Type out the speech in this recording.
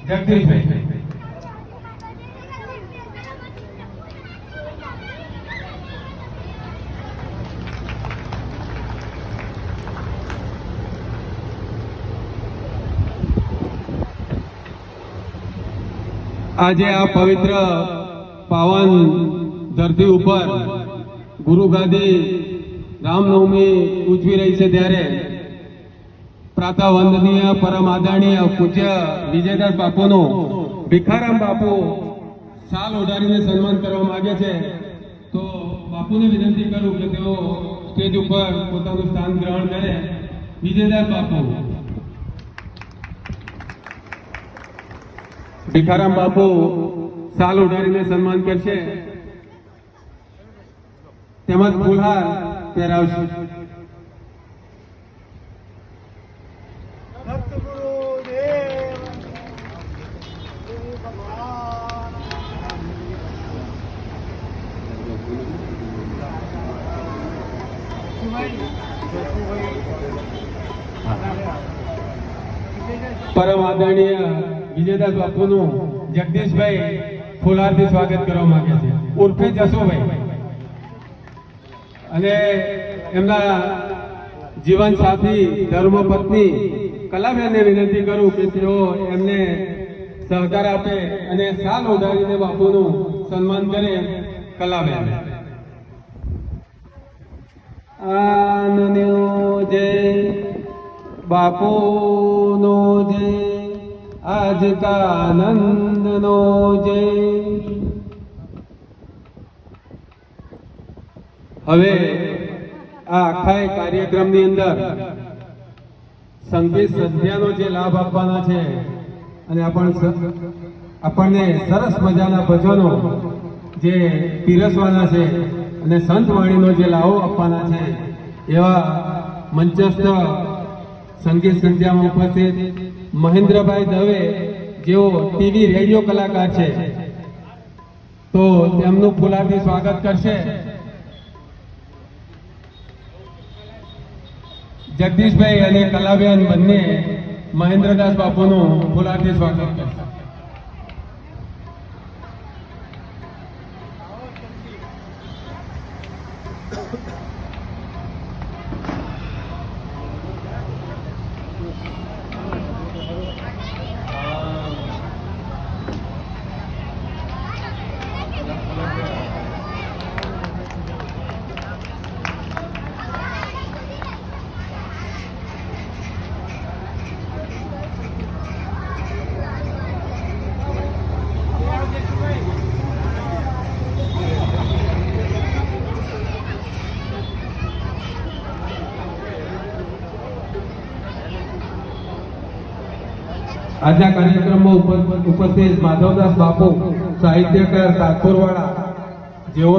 જગદીશભાઈ. આજે આ પવિત્ર પાવન ધરતી ઉપર ગુરુ ગાદી રામનવમી ઉજવી રહી છે ત્યારે પ્રાતઃ વંદનીય પરમ આદરણીય પૂજ્ય વિજયદાસ બાપુનું ભીખારામ બાપુ શાલ ઓઢાડીને સન્માન કરવા માંગે છે. તો બાપુને વિનંતી કરું કે તેઓ સ્ટેજ ઉપર પોતાનું સ્થાન ગ્રહણ કરે. વિજયદાસ બાપુ. ભીખારામ બાપુ શાલ ઓઢાડીને સન્માન કરશે તેમજ ફૂલહાર પહેરાવશે. પરમ આદરણીય વિજયદાસ બાપુનું જગદીશભાઈ ફૂલહારથી સ્વાગત કરવા માંગે છે, ઉર્ફે જસુભાઈ. અને એમના જીવન સાથી ધર્મપત્ની કલાબેનને વિનંતી કરું કે તેઓ એમને સહકાર આપે અને શાલ ઓઢાડીને બાપુનું સન્માન કરે. કલાબેન. આનંદનો જય બાપુનો જય, આજ કા આનંદનો જય. હવે આ આખા કાર્યક્રમની અંદર સંગીત સંધ્યાનો જે લાભ આપવાના છે અને આપણને સરસ મજાના ભજનો જે પીરસવાના છે અને સંત વાણીનો જે લાવો આપવાના છે એવા મંચસ્થ સંગીત સંધ્યામાં ઉપસ્થિત મહેન્દ્રભાઈ દવે જેઓ ટીવી રેડિયો કલાકાર છે તો તેમનું ફૂલહારથી સ્વાગત કરશે. જગદીશભાઈ અને કલાબેન બંને મહેન્દ્રદાસ બાપુનું ફૂલહારથી સ્વાગત કરશે. આજના કાર્યક્રમમાં ઉપસ્થિત માધવદાસ બાપુ સાહિત્યકાર તાજપુરવાળા જેઓ